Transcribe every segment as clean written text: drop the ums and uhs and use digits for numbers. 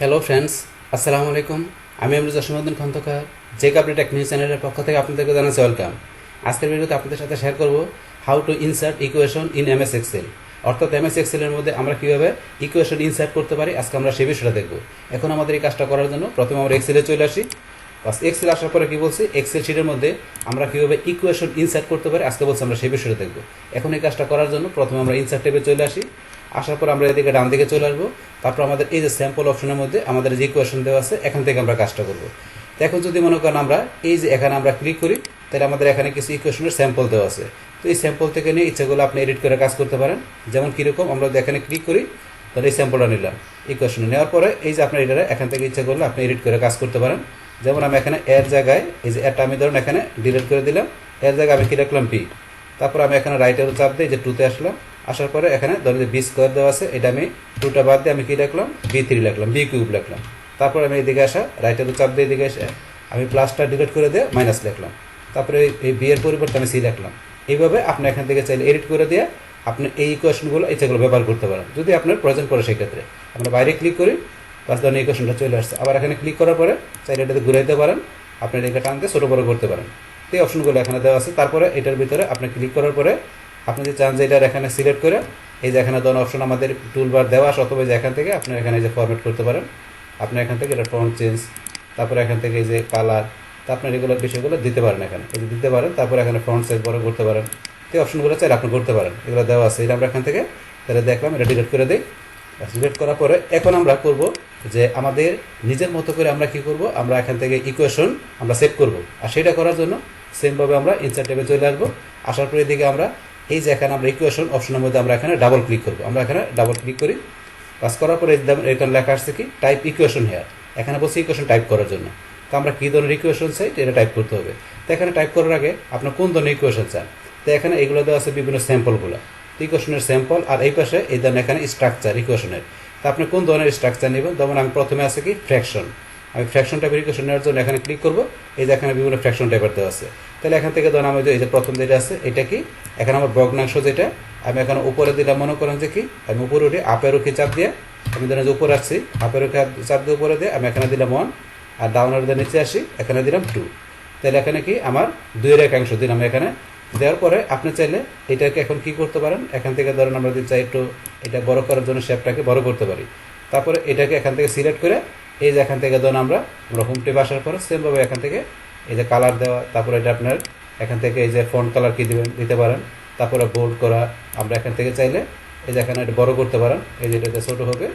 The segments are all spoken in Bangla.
হ্যালো ফ্রেন্ডস, আসসালামু আলাইকুম। আমি আমরুজা সুমদ্দিন খন্দকার, জেক আপডেট টেক নিউজ চ্যানেলের পক্ষ থেকে আপনাদেরকে জানাচ্ছি ওয়েলকাম। আজকের ভিডিওতে আপনাদের সাথে শেয়ার করব how to insert equation in MS Excel. অর্থাৎ এমএস এক্সেলের মধ্যে আমরা কীভাবে ইকুয়েশন ইনসার্ট করতে পারি, আজকে আমরা সেই বিষয়টা দেখব। এখন আমাদের এই কাজটা করার জন্য প্রথমে আমরা এক্সেলে চলে আসি। বাস এক্সেল আসার পরে কী বলছি, এক্সেল শিটের মধ্যে আমরা কীভাবে ইকুয়েশন ইনসার্ট করতে পারি আজকে বলছি আমরা সেই বিষয়টা দেখব। এখন এই কাজটা করার জন্য প্রথমে আমরা ইনসার্ট ট্যাবে চলে আসি। আসার পর আমরা এদিকে ডান দিকে চলে আসবো। তারপর আমাদের এই যে স্যাম্পল অপশনের মধ্যে আমাদের যে ইকুয়েশন দেওয়া আছে এখান থেকে আমরা কাজটা করবো। তো এখন যদি মনে করেন আমরা এই যে এখানে আমরা ক্লিক করি, তাহলে আমাদের এখানে কিছু ইকুয়েশনের স্যাম্পল দেওয়া আছে। তো এই স্যাম্পল থেকে নিয়ে ইচ্ছেগুলো আপনি এডিট করে কাজ করতে পারেন। যেমন কীরকম, আমরা এখানে ক্লিক করি, তাহলে এই স্যাম্পলটা নিলাম। ইকুয়েশন নেওয়ার পরে এই যে আপনার এটা এখান থেকে ইচ্ছা করলে আপনি এডিট করে কাজ করতে পারেন। যেমন আমি এখানে এর জায়গায় এই যে এটা আমি ধরুন এখানে ডিলিট করে দিলাম, এর জায়গায় আমি কি রাখলাম পি। তারপর আমি এখানে রাইটের চাপ দিই যে টুতে আসলাম। আসার পরে এখানে ধরুন যে বি স্কোয়ার দেওয়া আছে, এটা আমি টুটা বাদ দিয়ে আমি কি রাখলাম বি3 রাখলাম, বি কিউব রাখলাম। তারপর আমি এদিকে আসা রাইটের চাপ দিয়ে এদিকে এসে আমি প্লাসটা ডিলিট করে দিয়ে মাইনাস লিখলাম। তারপরে এই বি এর পরিবর্তে আমি সি রাখলাম। এইভাবে আপনি এখান থেকে চাইলে এডিট করে দিয়ে আপনি এই ইকুয়েশনগুলো ইচ্ছেগুলো ব্যবহার করতে পারেন যদি আপনার প্রয়োজন পড়ে। সেই ক্ষেত্রে আমরা বাইরে ক্লিক করি, বাস ধরুন ইকুয়েশনটা চলে আসছে। আবার এখানে ক্লিক করার পরে চাইলে এটাতে ঘুরে দিতে পারেন, আপনি এটাকে টানতে ছোটো বড়ো করতে পারেন। তো এই অপশনগুলো এখানে দেওয়া আছে। তারপরে এটার ভিতরে আপনি ক্লিক করার পরে আপনি যে চান যে এটার এখানে সিলেক্ট করে এই যে এখানে ধরুন অপশন আমাদের টুলবার দেওয়া আছে, অথবা যে এখান থেকে আপনি এখানে যে ফরম্যাট করতে পারেন। আপনি এখান থেকে এটা ফন্ট চেঞ্জ, তারপরে এখান থেকে এই যে কালার, তো আপনার এগুলো বিষয়গুলো দিতে পারেন, এখানে এই যে দিতে পারেন। তারপরে এখানে ফন্ট সাইজ বড় করতে পারেন। তো এই অপশনগুলো চাইলে আপনি করতে পারেন, এগুলো দেওয়া আছে। এটা আমরা এখান থেকে তাহলে দেখলাম, এটা ডিলিট করে দিই। ডিলিট করার পরে এখন আমরা করব যে আমাদের নিজের মতো করে আমরা কি করব, আমরা এখান থেকে ইকুয়েশন আমরা সেট করব। আর সেটা করার জন্য সেমভাবে আমরা ইনসার্ট ট্যাবে চলে আসবো। আসার পরে এদিকে আমরা এই যে এখানে আমরা ইকুয়েশন অপশনের মধ্যে আমরা এখানে ডাবল ক্লিক করবো। আমরা এখানে ডাবল ক্লিক করি, কাজ করার পরে এখানে লেখা আসছে কি টাইপ ইকুয়েশন হেয়ার। এখানে বলছি ইকুয়েশন টাইপ করার জন্য। তো আমরা কী ধরনের ইকুয়েশন চাই এটা টাইপ করতে হবে। তো এখানে টাইপ করার আগে আপনার কোন ধরনের ইকুয়েশন চান, তো এখানে এগুলো দেওয়া আছে বিভিন্ন স্যাম্পলগুলো, ইকুয়েশনের স্যাম্পল। আর এই পাশে এই ধরনের এখানে স্ট্রাকচার ইকুয়েশনের। তো আপনি কোন ধরনের স্ট্রাকচার নেবেন, যেমন আমি প্রথমে আছে কি ফ্র্যাকশন। আমি ফ্র্যাকশন টাইপের ইকুয়েশন নেওয়ার জন্য এখানে ক্লিক করবো। এই যে এখানে বিভিন্ন ফ্র্যাকশন টাইপের দেওয়া আছে। তাহলে এখান থেকে ধরুন আমি এই যে প্রথম যেটা আছে এটা কি, এখানে আমার ভগ্নাংশ যেটা আমি এখানে উপরে দিলাম, মনে করেন যে কি আমি উপরে উঠি আপের ওকে চাপ দিয়ে আমি ধরেন যে উপরে আসছি, আপের ওকে চাপ দিয়ে উপরে দিয়ে আমি এখানে দিলাম 1, আর ডাউনের দিয়ে নিচে আসি এখানে দিলাম 2। তাহলে এখানে কি আমার 2-এর একাংশ দিলাম এখানে। দেওয়ার পরে আপনি চাইলে এটাকে এখন কি করতে পারেন, এখান থেকে ধরেন আমরা যদি চাই একটু এটা বড় করার জন্য শেপটাকে বড় করতে পারি। তারপরে এটাকে এখান থেকে সিলেক্ট করে এই যে এখান থেকে ধরুন আমরা হোম টেপ আসার পরে সেমভাবে এখান থেকে এই যে কালার দেওয়া, তারপরে এটা আপনার এখান থেকে এই যে ফন্ট কালার কি দিতে পারেন। তারপরে বোল্ড করা আমরা এখান থেকে চাইলে এই যে এখানে এটা বড় করতে পারেন, এই যে এটাতে ছোটো হবে,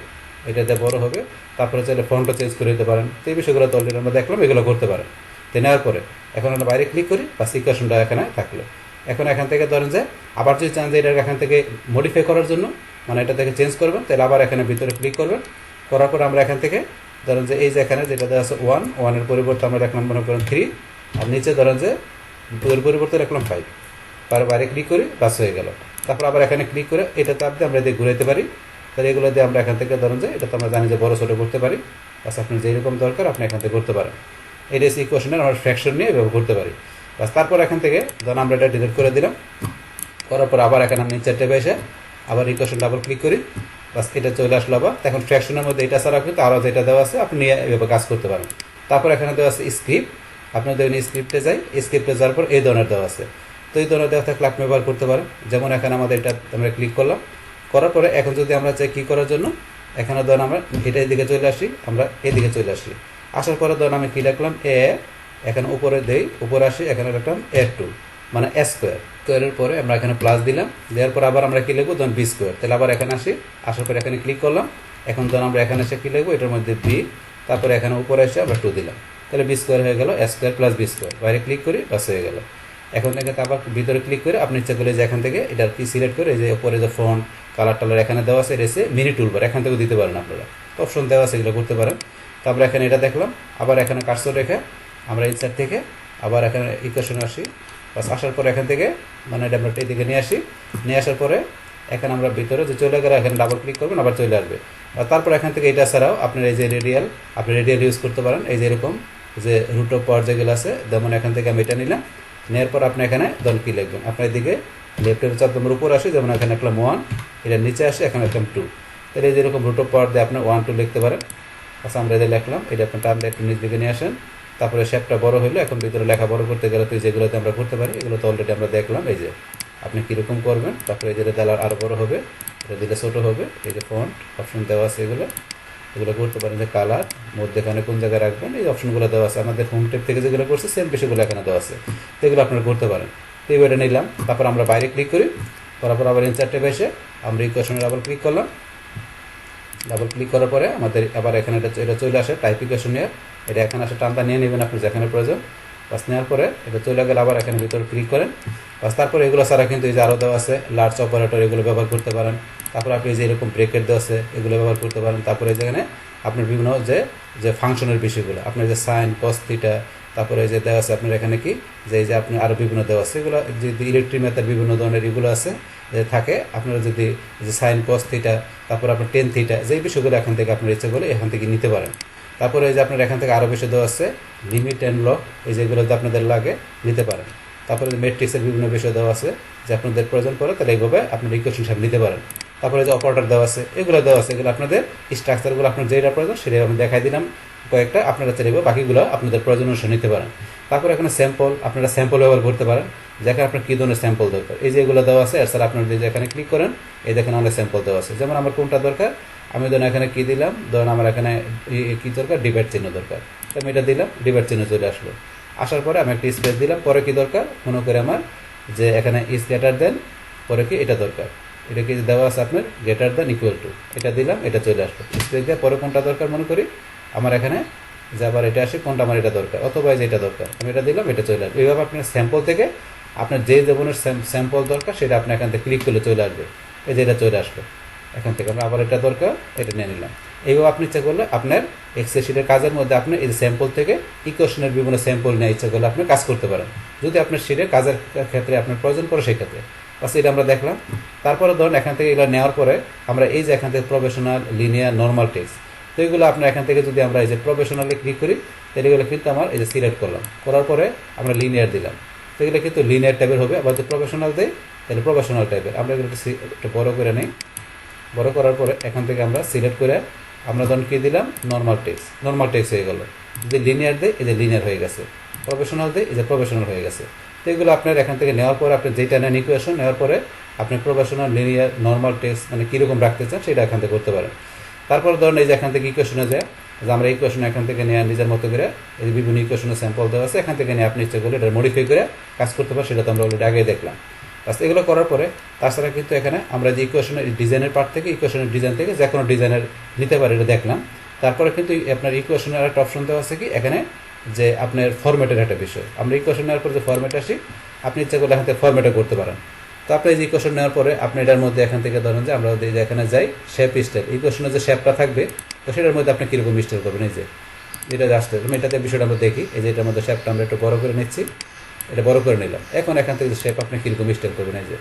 এটাতে বড় হবে। তারপরে চাইলে ফন্টও চেঞ্জ করে দিতে পারেন। তো এই বিষয়গুলো তো অলরেডি আমরা দেখলাম, এগুলো করতে পারেন। তো নেওয়ার পরে এখন আমরা বাইরে ক্লিক করি, বা ইকুয়েশনটা এখানে থাকলো। এখন এখান থেকে ধরেন যে আবার যদি চান যে এটা এখান থেকে মডিফাই করার জন্য, মানে এটা থেকে চেঞ্জ করবেন, তাহলে আবার এখানে ভিতরে ক্লিক করবেন। করার পর আমরা এখান থেকে ধরেন যে এই যে এখানে যেটা দেওয়া আছে 1-এর পরিবর্তে আমরা রাখলাম মনে করেন 3, আর নিচে ধরেন যে 2-এর পরিবর্তে রাখলাম 5। বাইরে ক্লিক করি, বাস হয়ে গেল। তারপর আবার এখানে ক্লিক করে এটা চাপ দিয়ে আমরা এদিকে ঘুরাইতে পারি। তাহলে এগুলো দিয়ে আমরা এখান থেকে ধরেন যে এটা তো আমরা জানি যে বড় ছোটো করতে পারি। বাস আপনার যেরকম দরকার আপনি এখান থেকে করতে পারেন। এটা ইকুয়েশনের আমরা ফ্র্যাকশন নিয়ে ব্যবহার করতে পারি। বাস তারপর এখান থেকে ধরুন আমরা এটা ডিলিট করে দিলাম। করার পর আবার এখানে আমি নিচের ট্যাবে এসে আবার ইকুয়েশন ডাবল ক্লিক করি, বাস এটা চলে আসলো। আবার এখন ফ্র্যাকশনের মধ্যে এটা ছাড়া কিন্তু আরও যেটা দেওয়া আছে আপনি নিয়ে এভাবে কাজ করতে পারেন। তারপর এখানে দেওয়া আছে স্ক্রিপ্ট, আপনার দেখুন স্ক্রিপ্টে যাই, স্ক্রিপ্টে যাওয়ার পর এই ধরনের দেওয়া আছে। তো এই ধরনের দেওয়া থাকলে আপনি ব্যবহার করতে পারেন। যেমন এখানে আমাদের এটা আমরা ক্লিক করলাম, করার পরে এখন যদি আমরা চাই কী করার জন্য, এখানে ধরুন আমরা এটা এদিকে চলে আসি, আমরা এদিকে চলে আসি। আসার পরে ধরুন আমি কী রাখলাম এখানে উপরে দেই, উপরে আসি, এখানে রাখলাম A2 মানে স্কোয়ারের পরে আমরা এখানে প্লাস দিলাম। দেওয়ার পর আবার আমরা কী লিখবো ধরুন বি স্কোয়ার। তাহলে আবার এখানে আসি, আসার পরে এখানে ক্লিক করলাম। এখন ধরুন আমরা এখানে এসে কী লিখবো, এটার মধ্যে বি, তারপরে এখানে উপরে এসে আমরা 2 দিলাম। তাহলে বি স্কোয়ার হয়ে গেল, স্কোয়ার প্লাস বি স্কোয়ার। বাইরে ক্লিক করি, বাস হয়ে গেল। এখন থেকে আবার ভিতরে ক্লিক করে আপনি ইচ্ছা করলে যে এখান থেকে এটার কি সিলেক্ট করে যে উপরে যে ফন্ট কালার টালার এখানে দেওয়া আছে, এসে মিনি টুলবার এখান থেকেও দিতে পারেন আপনারা। অপশন দেওয়া আছে, এগুলো করতে পারেন। তারপরে এখানে এটা দেখলাম, আবার এখানে কার্সর রেখে আমরা ইনসার্ট থেকে আবার এখানে ইকুয়েশনে আসি। বাস আসার পরে এখান থেকে মানে এটা আমরা এদিকে নিয়ে আসি। নিয়ে আসার পরে এখানে আমরা ভিতরে যে চলে গেলে এখানে ডাবল ক্লিক করবেন, আবার চলে আসবে। আর তারপর এখান থেকে এটা ছাড়াও আপনার এই যে রেডিয়াল, আপনি রেডিয়াল ইউজ করতে পারেন। এই যে এরকম যে রুট অফ পাওয়ার যেগুলো আছে, যেমন এখান থেকে আমি এটা নিলাম। নেওয়ার পর আপনি এখানে ধরুন কী লিখবেন, আপনার এদিকে লেফটের চাপ নম্বর উপর আসি, যেমন এখানে লিখলাম 1, এটা নিচে আসে এখানে লিখলাম 2। তাহলে এই যেরকম রুট অফ পাওয়ার দিয়ে আপনি 1-2 লিখতে পারেন। আচ্ছা আমরা এটা লিখলাম, এটা আপনি টান দিয়ে একটু নিচ দিকে নিয়ে আসেন। তারপরে শেপটা বড় হইলো, এখন ভিতরে লেখা বড় করতে গেলে তো যেগুলোতে আমরা করতে পারি এগুলো তো অলরেডি আমরা দেখলাম। এই যে আপনি কীরকম করবেন, তারপরে এই যে দিলে আরও বড় হবে, এটা দিলে ছোটো হবে। এই যে ফন্ট অপশন দেওয়া আছে, এগুলো করতে পারেন। যে কালার মধ্যেখানে কোন জায়গায় রাখবেন, এই অপশনগুলো দেওয়া আছে। আমাদের হোম টেপ থেকে যেগুলো করছে সেম বিষয়গুলো এখানে দেওয়া আছে, তো এগুলো আপনারা করতে পারেন। তো এইবারে নিলাম, তারপর আমরা বাইরে ক্লিক করি, করার পর আবার ইনসার্ট ট্যাবে এসে আমরা ইকুয়েশনে ডাবল ক্লিক করলাম। ডাবল ক্লিক করার পরে আমাদের আবার এখানে এটা চলে আসে টাইপ ইকুয়েশন নিয়ে। এটা এখানে আসে টানটা নিয়ে নেবেন আপনি যেখানে প্রয়োজন। বাস নেওয়ার পরে এটা চলে গেলে আবার এখানে ভিতরে ক্লিক করেন। বাস তারপরে এগুলো ছাড়া কিন্তু এই যে আরও দেওয়া আছে লার্জ অপারেটর, এগুলো ব্যবহার করতে পারেন। তারপরে আপনি যে এরকম ব্রেকেট দেওয়া আছে এগুলো ব্যবহার করতে পারেন। তারপরে যেখানে আপনার বিভিন্ন যে ফাংশনের বিষয়গুলো, আপনার যে সাইন কস থিটা, তারপরে যে দেওয়া আছে আপনার এখানে কি যে এই যে আপনি আরও বিভিন্ন দেওয়া আছে, এগুলো যে ইলেকট্রিক মেথড বিভিন্ন ধরনের এগুলো আছে যে থাকে। আপনারা যদি যে সাইন কস থিটা, তারপর আপনার টেন থিটা, যেই বিষয়গুলো এখান থেকে আপনার ইচ্ছে করলে এখান থেকে নিতে পারেন। তারপরে এই যে আপনার এখান থেকে আরও বিষয় দেওয়া আছে লিমিট অ্যান্ড লক, এই যেগুলোতে আপনাদের লাগে নিতে পারেন। তারপরে ম্যাট্রিক্সের বিভিন্ন বিষয় দেওয়া আছে, যে আপনাদের প্রয়োজন পড়ে তাহলে এইভাবে আপনার ইকুয়েশন হিসাবে নিতে পারেন। তারপরে যে অপারেটর দেওয়া আছে এগুলো দেওয়া আছে, এগুলো আপনাদের স্ট্রাকচারগুলো আপনার যেটা প্রয়োজন সেটা আমি দেখাই দিলাম কয়েকটা, আপনারা চাইলে বাকিগুলো আপনাদের প্রয়োজন অনুসারে নিতে পারেন। তারপরে এখানে স্যাম্পল, আপনারা স্যাম্পল ব্যবহার করতে পারেন, যেখানে আপনার কী ধরনের স্যাম্পল দরকার। এই যে এগুলো দেওয়া আছে, এছাড়া আপনার যদি এখানে ক্লিক করেন এই দেখেন অনেক স্যাম্পল দেওয়া আছে। যেমন আমার কোনটা দরকার, আমি ধরুন এখানে কী দিলাম, ধরুন আমার এখানে কী দরকার, ডিভাইড চিহ্ন দরকার, তো আমি এটা দিলাম, ডিভাইড চিহ্ন চলে আসলো। আসার পরে আমি একটা স্পেস দিলাম, পরে কী দরকার মনে করে আমার যে এখানে ইজ গ্রেটার দেন, পরে কি এটা দরকার, এটা কি দেওয়া আছে আপনার গ্রেটার দেন ইকুয়াল টু, এটা দিলাম, এটা চলে আসলো। স্পেস দিয়ে পরে কোনটা দরকার মনে করি আমার এখানে যে আবার এটা আসে কোনটা আমার এটা দরকার, অথবা যেটা দরকার আমি এটা দিলাম, এটা চলে আসবে। এইভাবে আপনার স্যাম্পল থেকে আপনার যে ধরনের স্যাম্পল দরকার সেটা আপনি এখান থেকে ক্লিক করলে চলে আসবে। এই যে এটা চলে আসলো, এখান থেকে আমরা আবার এটা দরকার, এটা নিয়ে নিলাম। এইভাবে আপনি ইচ্ছা করলে আপনার এক্সেল শিটের কাজের মধ্যে আপনি এই স্যাম্পল থেকে ইকুয়েশনের বিভিন্ন স্যাম্পল নিয়ে ইচ্ছা করলে আপনি কাজ করতে পারেন, যদি আপনার শিটের কাজের ক্ষেত্রে আপনার প্রয়োজন পড়ে সেই ক্ষেত্রে। বাস এটা আমরা দেখলাম। তারপরে ধরুন এখান থেকে এগুলো নেওয়ার পরে আমরা এই যে এখান থেকে প্রফেশনাল, লিনিয়ার, নর্মাল টেক্সট, তো এগুলো আপনার এখান থেকে যদি আমরা এই যে প্রফেশনালে ক্লিক করি তাহলে এগুলো কিন্তু আমার এই যে সিলেক্ট করলাম, করার পরে আমরা লিনিয়ার দিলাম, তো এগুলো কিন্তু লিনিয়ার টাইপের হবে। আবার যদি প্রফেশনাল দেয় তাহলে প্রফেশনাল টাইপের। আমরা এগুলো একটু বড় করে নিই, বড় করার পরে এখান থেকে আমরা সিলেক্ট করে আমরা ধরুন কী দিলাম, নর্মাল টেক্সট হয়ে গেল। যদি লিনিয়ার দেয় এই যে লিনিয়ার হয়ে গেছে, প্রফেশনাল দেয় এই যে প্রফেশনাল হয়ে গেছে। তো এগুলো আপনার এখান থেকে নেওয়ার পরে আপনি যেটা নেন ইকুয়েশন নেওয়ার পরে আপনি প্রফেশনাল, লিনিয়ার, নর্মাল টেক্সট মানে কীরকম রাখতে চান সেটা এখান থেকে করতে পারেন। তারপরে ধরুন এই যে এখান থেকে ইকুয়েশনে যায় যে আমরা ইকুয়েশন এখান থেকে নিয়ে নিজের মতো করে এই বিভিন্ন ইকুয়েশনের স্যাম্পল দেওয়া আছে, এখান থেকে নিয়ে আপনি ইচ্ছে করলে এটা মডিফাই করে কাজ করতে পারেন, সেটা তো আমরা অলরেডি আগেই দেখলাম। বাস এগুলো করার পরে তাছাড়া কিন্তু এখানে আমরা যে ইকুয়েশনের ডিজাইনের পার্ট থেকে ইকুয়েশনের ডিজাইন থেকে যে কোনো ডিজাইনের নিতে পারি, এটা দেখলাম। তারপরে কিন্তু আপনার ইকুয়েশনের একটা অপশন দেওয়া আছে কি এখানে যে আপনার ফরম্যাটের একটা বিষয়, আমরা ইকুয়েশন নেওয়ার পরে যে ফরম্যাট আসি আপনি ইচ্ছা করলে এখান থেকে ফরম্যাটে করতে পারেন। তো আপনি এই যে ইকুয়েশন নেওয়ার পরে আপনি এটার মধ্যে এখান থেকে ধরেন যে আমরা যদি এখানে যাই শেপ স্টাইল, ইকুয়েশনের যে শেপটা থাকবে তো সেটার মধ্যে আপনি কীরকম স্টাইল করবেন, এই যে এটা আসতে আমি এটাতে বিষয়টা আমরা দেখি। এই যে এটার মধ্যে শেপটা আমরা একটু বড় করে নিচ্ছি, এটা বড় করে নিলাম। এখন এখান থেকে যে শেপ আপনি কীরকম স্টাইল করবেন, এই যে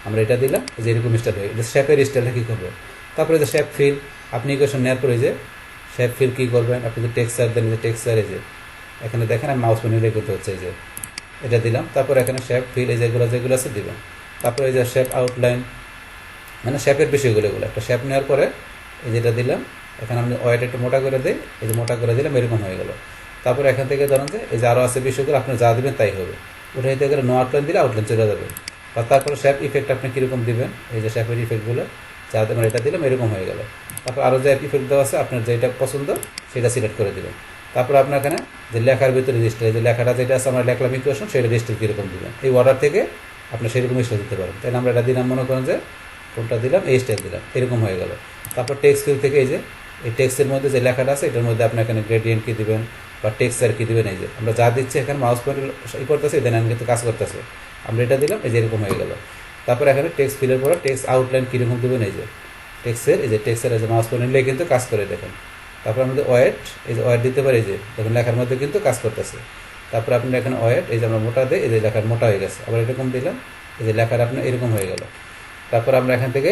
আমরা এটা দিলাম, যে এরকম স্টাইল হয়ে যে শেপের স্টাইলটা কী করবো। তারপরে যে শেপ ফিল, আপনি ইকুয়েশন নেওয়ার পরে যে শেপ ফিল কী করবেন, আপনি যে টেক্সচার দেন, যে টেক্সচার এই যে এখানে দেখেন আমি মাউস নিলে করতে হচ্ছে, এই যে এটা দিলাম। তারপরে এখানে শেপ ফিল এই যেগুলো আছে দিবেন। তারপরে এই যে শেপ আউটলাইন মানে শেপের বিষয়গুলো, এগুলো একটা শেপ নেওয়ার পরে এই যেটা দিলাম, এখানে আপনি ওয়েট একটু মোটা করে দিই, এই যে মোটা করে দিলাম, এরকম হয়ে গেল। তারপরে এখান থেকে ধরেন যে এই যে আরও আছে বিষয়গুলো আপনি যা দেবেন তাই হবে, উঠে দিতে গেলে নো আউটলাইন দিলে আউটলাইন চলে যাবে। বা তারপরে শেপ ইফেক্ট আপনি কীরকম দিবেন, এই যে শেপের ইফেক্টগুলো যা দেবেন এটা দিলাম, এরকম হয়ে গেল। তারপর আরও যে ইফেক্ট দেওয়া আছে আপনার যেটা পছন্দ সেটা সিলেক্ট করে দেবেন। তারপর আপনার এখানে যে লেখার ভিতরে রেজিস্টার, এই যে লেখাটা যেটা আছে আমরা লেখলাম ইকুয়েশন সেটা রেজিস্টার কীরকম দেবেন, এই অর্ডার থেকে আপনি সেরকম স্টাইল দিতে পারেন। তাই আমরা এটা দিলাম, মনে করেন যে কোনটা দিলাম, এই স্টাইল দিলাম, এরকম হয়ে গেল। তারপর টেক্সট ফিল থেকে এই যে এই টেক্সটের মধ্যে যে লেখাটা আছে এটার মধ্যে আপনি এখানে গ্রেডিয়েন্ট কী দিবেন বা টেক্সচার কী দিবেন, এই যে আমরা যা দিচ্ছি এখানে মাউস পয়েন্ট ই করতেছে, দেন আমি কিন্তু কাজ করতেছে, আমরা এটা দিলাম, এই যে এরকম হয়ে গেল। তারপর এখানে টেক্সট ফিলের পরে টেক্সট আউটলাইন কীরকম দেবেন, এই যে টেক্সটের এই যে টেক্সটের এই যে মাউস পয়েন্ট নিলে কিন্তু কাজ করে দেখেন। তারপর আমাদের ওয়েট, এই যে ওয়েট দিতে পারি, এই যে দেখুন লেখার মধ্যে কিন্তু কাজ করতেছে। তারপর আপনি এখানে ওয়েট, এই যে আমরা মোটা দিই, এই যে লেখার মোটা হয়ে গেছে, আবার এরকম দিলাম, এই যে লেখার আপনার এরকম হয়ে গেল। তারপর আমরা এখান থেকে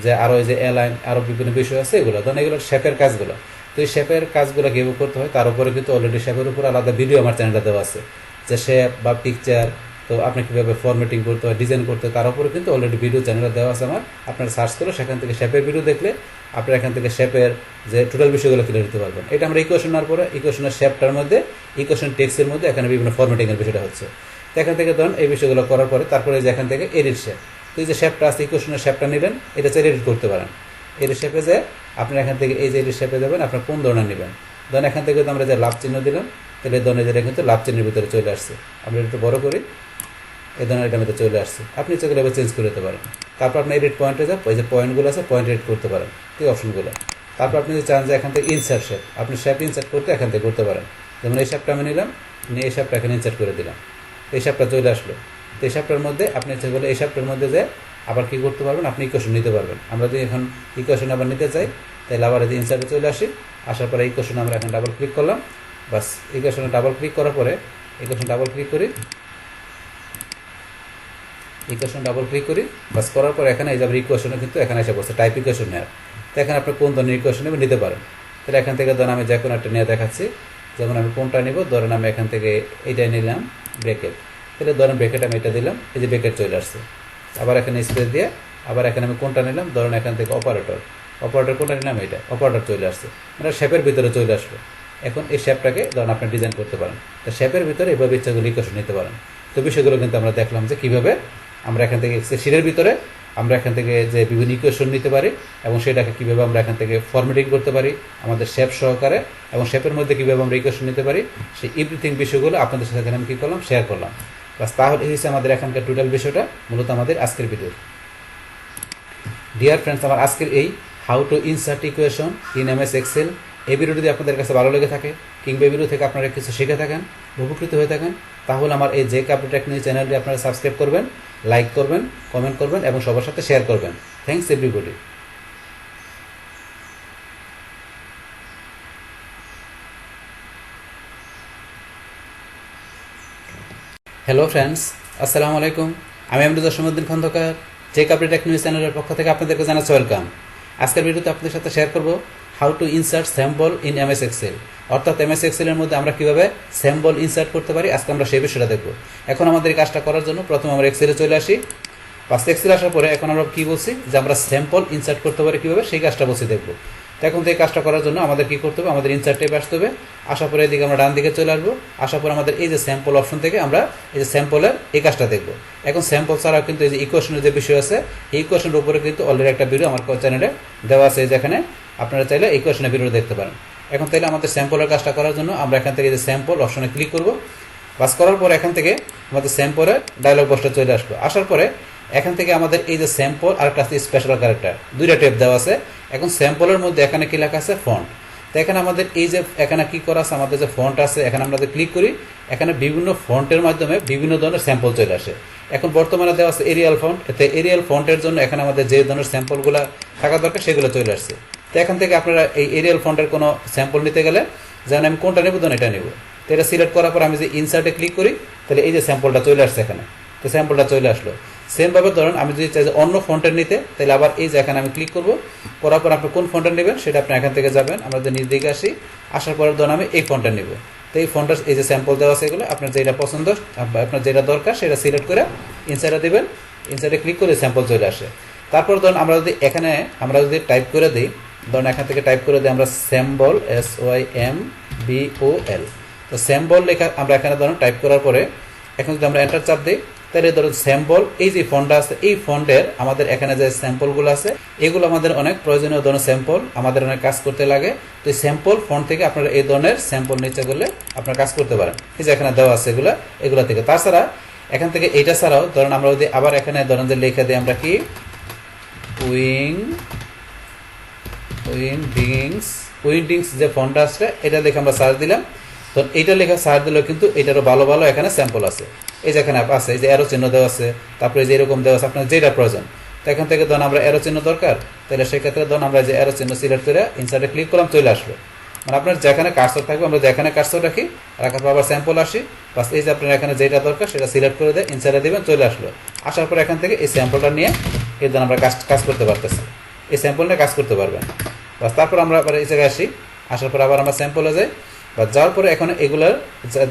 যে আরও এই যে এলাইন আরও বিভিন্ন বিষয় আছে এগুলো, ধরুন এগুলো শেপের কাজগুলো। তো এই শেপের কাজগুলো কীভাবে করতে হয় তার উপরে কিন্তু অলরেডি শেপের উপর আলাদা ভিডিও আমার চ্যানেলে দেওয়া আছে, যে শেপ বা পিকচার তো আপনি কীভাবে ফরম্যাটিং করতে হয়, ডিজাইন করতে হয়, তার উপরে কিন্তু অলরেডি ভিডিও চ্যানেলে দেওয়া আছে আমার। আপনারা সার্চ করে সেখান থেকে শেপের ভিডিও দেখলে আপনারা এখান থেকে শেপের যে টোটাল বিষয়গুলো ক্লিয়ার দিতে পারবেন। এটা আমরা ইকুয়েশন নেওয়ার পরে ইকুয়েশনের শেপটার মধ্যে ইকুয়েশন টেক্সটের মধ্যে এখানে বিভিন্ন ফরম্যাটিংয়ের বিষয়টা হচ্ছে। তো এখান থেকে ধরুন এই বিষয়গুলো করার পরে তারপরে যে এখান থেকে এডিট শেপ, তো এই যে শেপটা আছে ইকুয়েশনের শেপটা নেবেন, এটা চাইলে এডিট করতে পারেন। এডিট শেপে যে আপনারা এখান থেকে এই যে এডিট শেপে যাবেন, আপনার কোন ধরনের নেবেন। ধরুন এখান থেকে আমরা যে লাভ চিহ্ন দিলাম, তাহলে এই ধরনের যেটা কিন্তু লাভ চিহ্নের ভিতরে চলে আসছে। আমরা একটু বড় করি, এই ধরনের এটার মধ্যে চলে আসছে। আপনি সেগুলো এবার চেঞ্জ করে দিতে পারেন। তারপর আপনি এডিট পয়েন্টে যান, ওই যে পয়েন্টগুলো আছে পয়েন্ট এডিট করতে পারেন, এই অপশনগুলো। তারপর আপনি যদি চান যে এখান থেকে ইনসার্ট শেপ, আপনি শেপ ইনসার্ট করতে এখান থেকে করতে পারেন। যেমন এই শেপটা আমি নিলাম, নিয়ে এই শেপটা এখানে ইনসার্ট করে দিলাম, এই শেপটা চলে আসলো। তো এই শেপটার মধ্যে আপনি ইচ্ছা করলে এই শেপটার মধ্যে যে আবার কী করতে পারবেন, আপনি ইকুয়েশন নিতে পারবেন। আমরা যদি এখন ইকুয়েশন আবার নিতে চাই, তাহলে আবার এই ইনসার্টে চলে আসি, আসার পরে ইকুয়েশন আমরা এখন ডাবল ক্লিক করলাম, বাস ইকুয়েশনে ডাবল ক্লিক করার পরে ইকুয়েশন ডাবল ক্লিক করি, ইকুয়েশন ডাবল ক্লিক করি, বাস করার পর এখানে এই যে ইকুয়েশনে কিন্তু এখানে এসে বসছে টাইপ ইকুয়েশন নেওয়ার। তো এখানে আপনি কোন ধরনের ইকুয়েশন নেবেন নিতে পারেন। তাহলে এখান থেকে ধরেন আমি যে কোনো একটা নিয়ে দেখাচ্ছি, যেমন আমি কোনটা নিব, ধরেন আমি এখান থেকে এইটাই নিলাম ব্রেকেট। তাহলে ধরেন ব্রেকেট আমি এটা দিলাম, এই যে ব্রেকেট চলে আসছে। আবার এখানে স্পেস দিয়ে আবার এখানে আমি কোনটা নিলাম, ধরেন এখান থেকে অপারেটর, অপারেটর কোনটা নিলাম, এটা অপারেটর চলে আসছে, মানে শেপের ভিতরে চলে আসলো। এখন এই শেপটাকে ধরেন আপনি ডিজাইন করতে পারেন। তো শেপের ভিতরে এভাবে ইচ্ছাগুলো ইকুয়েশন নিতে পারেন। তো বিষয়গুলো কিন্তু আমরা দেখলাম যে কীভাবে আমরা এখান থেকে শিটের ভিতরে আমরা এখান থেকে যে বিভিন্ন ইকুয়েশন নিতে পারি এবং সেটাকে কীভাবে আমরা এখান থেকে ফরম্যাটিং করতে পারি আমাদের শেপ সহকারে, এবং শেপের মধ্যে কীভাবে আমরা ইকুয়েশন নিতে পারি, সেই এভরিথিং বিষয়গুলো আপনাদের সাথে এখানে আমি কী করলাম, শেয়ার করলাম। বাস তাহলে এই হচ্ছে আমাদের এখানকার টোটাল বিষয়টা, মূলত আমাদের আজকের ভিডিও। ডিয়ার ফ্রেন্ডস, আমার আজকের এই how to insert equation in MS Excel এই ভিডিও যদি আপনাদের কাছে ভালো লেগে থাকে কিংবা এই ভিডিও থেকে আপনারা কিছু শিখে থাকেন, উপকৃত হয়ে থাকেন, তাহলে আমার এই যে কাপড় টেকনিক চ্যানেলটি আপনারা সাবস্ক্রাইব করবেন, লাইক করবেন, কমেন্ট করবেন এবং সবার সাথে শেয়ার করবেন। Thanks everybody. হ্যালো ফ্রেন্ডস, আসসালামু আলাইকুম। আমি জসীমউদ্দিন খন্দকার, যে কাপড় টেকনিক চ্যানেলের পক্ষ থেকে আপনাদেরকে জানাচ্ছি ওয়েলকাম। আজকের ভিডিওতে আপনাদের সাথে শেয়ার করব how to insert sample in MS Excel, অর্থাৎ এমএস এক্সেলের মধ্যে আমরা কীভাবে স্যাম্পল ইনসার্ট করতে পারি। আজকে আমরা সেই বিষয়টা দেখব। এখন আমাদের এই কাজটা করার জন্য প্রথমে আমরা এক্সেলে চলে আসি। ফার্স্ট এক্সেলে আসার পরে এখন আমরা কী বলছি যে আমরা স্যাম্পল ইনসার্ট করতে পারি কীভাবে, সেই কাজটা বসে দেখব। তো এখন এই কাজটা করার জন্য আমাদের কী করতে হবে, আমাদের ইনসার্ট ট্যাবে আসতে হবে। আসার পরে এদিকে আমরা ডান দিকে চলে আসবো। আসার পর আমাদের এই যে স্যাম্পল অপশন থেকে আমরা এই যে স্যাম্পলের এই কাজটা দেখবো। এখন স্যাম্পল ছাড়াও কিন্তু এই যে ইকুয়েশনের যে বিষয় আছে, এই ইকুয়েশনের উপরে কিন্তু অলরেডি একটা ভিডিও আমার চ্যানেলে দেওয়া আছে, যেখানে আপনারা চাইলে ইকুয়েশনের ভিডিও দেখতে পারেন। এখন তাইলে আমাদের স্যাম্পলের কাজটা করার জন্য আমরা এখান থেকে যে স্যাম্পল অপশনে ক্লিক করব। বাস করার পরে এখান থেকে আমাদের স্যাম্পলের ডায়লগ বক্সটা চলে আসবে। আসার পরে এখান থেকে আমাদের এই যে স্যাম্পল আর একটা স্পেশাল ক্যারেক্টার, দুইটা ট্যাব দেওয়া আছে। এখন স্যাম্পলের মধ্যে এখানে কি লেখা আছে, ফন্ট। তো এখানে আমাদের এই যে এখানে কি করা আছে, আমাদের যে ফন্ট আছে এখানে আমরা ক্লিক করি, এখানে বিভিন্ন ফন্টের মাধ্যমে বিভিন্ন ধরনের স্যাম্পল চলে আসে। এখন বর্তমানে দেওয়া আছে এরিয়াল ফন্ট, এতে এরিয়াল ফন্টের জন্য এখানে আমাদের যে ধরনের স্যাম্পলগুলো থাকা দরকার সেগুলো চলে আসছে। তো এখান থেকে আপনারা এই এরিয়াল ফন্টের কোনো স্যাম্পল নিতে গেলে যেমন আমি কোনটা নেব, তখন এটা নেব। তো এটা সিলেক্ট করার পর আমি যে ইনসার্টে ক্লিক করি, তাহলে এই যে স্যাম্পলটা চলে আসছে এখানে। তো স্যাম্পলটা চলে আসলো। সেমভাবে ধরুন আমি যদি চাই যে অন্য ফন্টের নিতে, তাহলে আবার এই যে এখানে আমি ক্লিক করব। করার পর আপনি কোন ফন্টের নেবেন সেটা আপনি এখান থেকে যাবেন, আমরা যে নিজ দিকে আসি। আসার পর ধরুন আমি এই ফন্টের নেব। তো এই ফন্টের এই যে স্যাম্পল দেওয়া আছে এগুলো আপনার যেটা পছন্দ, আপনার যেটা দরকার সেটা সিলেক্ট করে ইনসার্টে দেবেন। ইনসার্টে ক্লিক করে স্যাম্পল চলে আসে। তারপর ধরুন আমরা যদি এখানে আমরা যদি টাইপ করে দিই, ধরুন এখান থেকে টাইপ করে দিই আমরা স্যাম্বল, SYMBOL। তো স্যাম্বল লেখা আমরা এখানে ধরুন টাইপ করার পরে এখন যদি আমরা এন্টার চাপ দিই, তাহলে ধরুন স্যাম্পল এই যে ফন্টটা আছে, এই ফন্টের আমাদের এখানে যে স্যাম্পলগুলো আছে এগুলো আমাদের অনেক প্রয়োজনীয় ধরনের স্যাম্পল, আমাদের অনেক কাজ করতে লাগে। তো এই স্যাম্পল ফন্ট থেকে আপনারা এই ধরনের স্যাম্পল নিচে করলে আপনারা কাজ করতে পারেন। এই যে এখানে দেওয়া আছে এগুলো থেকে। তাছাড়া এখান থেকে এইটা ছাড়াও ধরুন আমরা যদি আবার এখানে ধরুন যে লিখে দিই আমরা কি উইন্ডিংস যে ফন্টটা আছে এটা দেখে আমরা সার্চ দিলাম। তো এইটা লেখা সার্চ দিলেও কিন্তু এটারও ভালো ভালো এখানে স্যাম্পল আছে। এই যে এখানে আছে এই যে অ্যারো চিহ্ন দেওয়া আছে, তারপরে যে এরকম দেওয়া আছে আপনার যেটা প্রয়োজন। তো এখান থেকে ধরুন আমরা অ্যারো চিহ্ন দরকার, তাহলে সেক্ষেত্রে ধরুন আমরা যে অ্যারো চিহ্ন সিলেক্ট করে ইনসার্টে ক্লিক করলাম, চলে আসলো। মানে আপনার যেখানে কার্সর থাকবে আমরা যেখানে কার্সর রাখি, রাখার পর আবার স্যাম্পল আসি, বাস এই যে আপনার এখানে যেটা দরকার সেটা সিলেক্ট করে দেয়, ইনসার্টে দেবেন, চলে আসলো। আসার পর এখান থেকে এই স্যাম্পলটা নিয়ে এই ধরুন আমরা কাজ করতে পারতেছি, এই স্যাম্পল নিয়ে কাজ করতে পারবেন। বাস তারপর আমরা আবার এই জায়গায় আসি। আসার পর আবার আমরা স্যাম্পলে যাই, বা যাওয়ার পরে এখন এগুলোর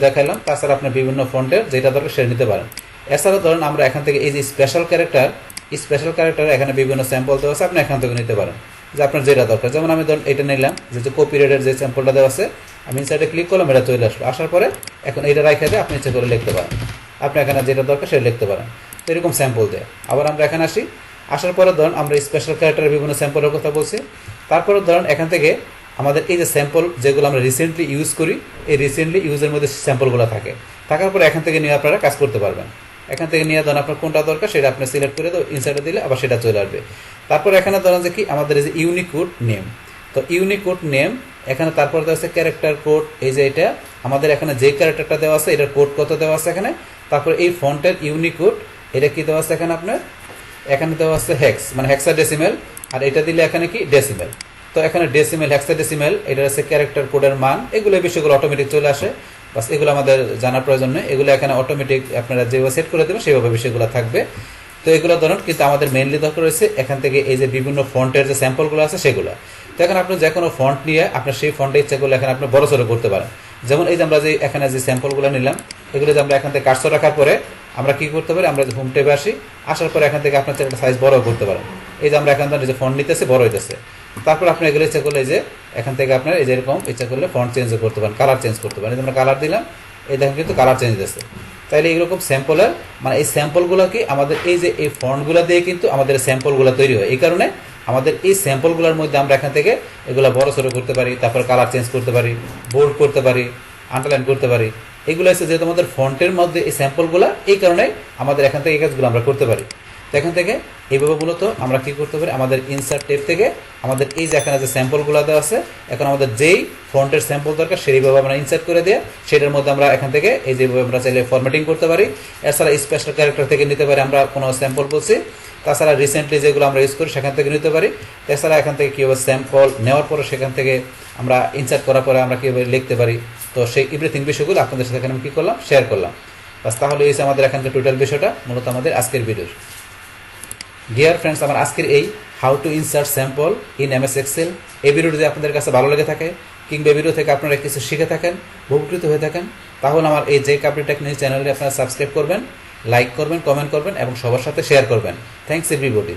দেখাইলাম। তাছাড়া আপনি বিভিন্ন ফন্টের যেটা দরকার সেটা নিতে পারেন। এছাড়া ধরুন আমরা এখান থেকে এই যে স্পেশাল ক্যারেক্টার এখানে বিভিন্ন স্যাম্পল দেওয়া আছে, আপনি এখান থেকে নিতে পারেন যে আপনার যেটা দরকার। যেমন আমি ধরুন এটা নিলাম, যে কপিরাইটের যে স্যাম্পলটা দেওয়া আছে, আমি ইনসাইডে ক্লিক করলাম, এটা চলে আসলো। আসার পরে এখন এটা রাখা দিয়ে আপনি ইচ্ছে করে লিখতে পারেন, আপনি এখানে যেটা দরকার সেটা লিখতে পারেন। তো এরকম স্যাম্পল দেয়। আবার আমরা এখানে আসি, আসার পরে ধরুন আমরা স্পেশাল ক্যারেক্টারের বিভিন্ন স্যাম্পলের কথা বলছি। তারপরে ধরুন এখান থেকে আমাদের এই যে স্যাম্পল যেগুলো আমরা রিসেন্টলি ইউজ করি, এই রিসেন্টলি ইউজের মধ্যে স্যাম্পলগুলো থাকার পরে এখান থেকে নিয়ে আপনারা কাজ করতে পারবেন। এখান থেকে নিয়ে ধরুন আপনার কোনটা দরকার সেটা আপনি সিলেক্ট করে ইনসার্টে দিলে আবার সেটা চলে আসবে। তারপর এখানে ধরেন যে কি আমাদের এই যে ইউনিকোড নেম, তো ইউনিকোড নেম এখানে তারপর দেওয়া আছে ক্যারেক্টার কোড। এই যে এটা আমাদের এখানে যে ক্যারেক্টারটা দেওয়া আছে এটার কোড কত দেওয়া আছে এখানে। তারপরে এই ফন্টের ইউনিকোড এটা কি দেওয়া আছে এখানে আপনার, এখানে দেওয়া আছে হেক্স মানে হেক্সাডেসিমেল, আর এটা দিলে এখানে কি ডেসিমেল। তো এখানে ডেসিমেল হেক্সাডেসিমেল এটা আছে ক্যারেক্টার কোডের মান, এগুলো বিষয়গুলো অটোমেটিক চলে আসে। বাস এগুলো আমাদের জানার প্রয়োজন নেই, এগুলো এখানে অটোমেটিক আপনারা যেভাবে সেট করে দেবেন সেইভাবে বিষয়গুলো থাকবে। তো এগুলো ধরুন, কিন্তু আমাদের মেইনলি দরকার রয়েছে এখান থেকে এই যে বিভিন্ন ফন্টের যে স্যাম্পলগুলো আছে সেগুলো। তো এখন আপনি যে কোনো ফন্ট নিয়ে আপনার সেই ফন্টে ইচ্ছা করলে এখানে আপনি বড় সড়ো করতে পারেন। যেমন এই যে আমরা যে এখানে যে স্যাম্পলগুলো নিলাম, এগুলো যে আমরা এখান থেকে কার্সর রাখার পরে আমরা কি করতে পারি, আমরা যে হোম ট্যাবে আসি, আসার পরে এখান থেকে আপনার একটা সাইজ বড় করতে পারেন। এই যে আমরা এখান থেকে যে ফন্ট নিতেছে বড় হইতেছে। তারপর আপনি এগুলো ইচ্ছা করলে যে এখান থেকে আপনার এই যে এরকম ইচ্ছা করলে ফন্ট চেঞ্জ করতে পারেন, কালার চেঞ্জ করতে পারেন। এই যে আমরা কালার দিলাম, এই দেখেন কিন্তু কালার চেঞ্জ হয়েছে। তাইলে এইরকম স্যাম্পলের মানে এই স্যাম্পলগুলো কি আমাদের এই যে এই ফন্টগুলো দিয়ে কিন্তু আমাদের স্যাম্পলগুলো তৈরি হয়। এই কারণে আমাদের এই স্যাম্পলগুলোর মধ্যে আমরা এখান থেকে এগুলো বড় সড়ো করতে পারি, তারপর কালার চেঞ্জ করতে পারি, বোল্ড করতে পারি, আন্ডারলাইন করতে পারি। এগুলো আছে যেহেতু আমাদের ফন্টের মধ্যে এই স্যাম্পলগুলো, এই কারণে আমাদের এখান থেকে এই কাজগুলো আমরা করতে পারি। তো এখান থেকে এইভাবে মূলত আমরা কি করতে পারি, আমাদের ইনসার্ট টেপ থেকে আমাদের এই যে এখানে যে স্যাম্পলগুলো দেওয়া আছে, এখন আমাদের যেই ফন্টের স্যাম্পল দরকার সেইভাবে আমরা ইনসার্ট করে দিয়ে সেটার মধ্যে আমরা এখান থেকে এই যেভাবে আমরা চাইলে ফরম্যাটিং করতে পারি। এছাড়া স্পেশাল ক্যারেক্টার থেকে নিতে পারি, আমরা কোনো স্যাম্পল বলছি। তাছাড়া রিসেন্টলি যেগুলো আমরা ইউজ করি সেখান থেকে নিতে পারি। এছাড়া এখান থেকে কীভাবে স্যাম্পল নেওয়ার পরে সেখান থেকে আমরা ইনসার্ট করার পরে আমরা কীভাবে লিখতে পারি, তো সেই এভরিথিং বিষয়গুলো আপনাদের সাথে এখানে আমি কী করলাম, শেয়ার করলাম। বাস তাহলে এই আমাদের এখানকার টোটাল বিষয়টা মূলত আমাদের আজকের ভিডিওর। ডিয়ার ফ্রেন্ডস, আমার আজকের এই how to insert sample in MS Excel এই ভিডিওটি যদি আপনাদের কাছে ভালো লেগে থাকে কিংবা ভিডিও থেকে আপনারা কিছু শিখে থাকেন, উপকৃত হয়ে থাকেন, তাহলে আমার এই যে কাপড়ি টেকনিক চ্যানেলটি আপনারা সাবস্ক্রাইব করবেন, লাইক করবেন, কমেন্ট করবেন এবং সবার সাথে শেয়ার করবেন। Thanks everybody.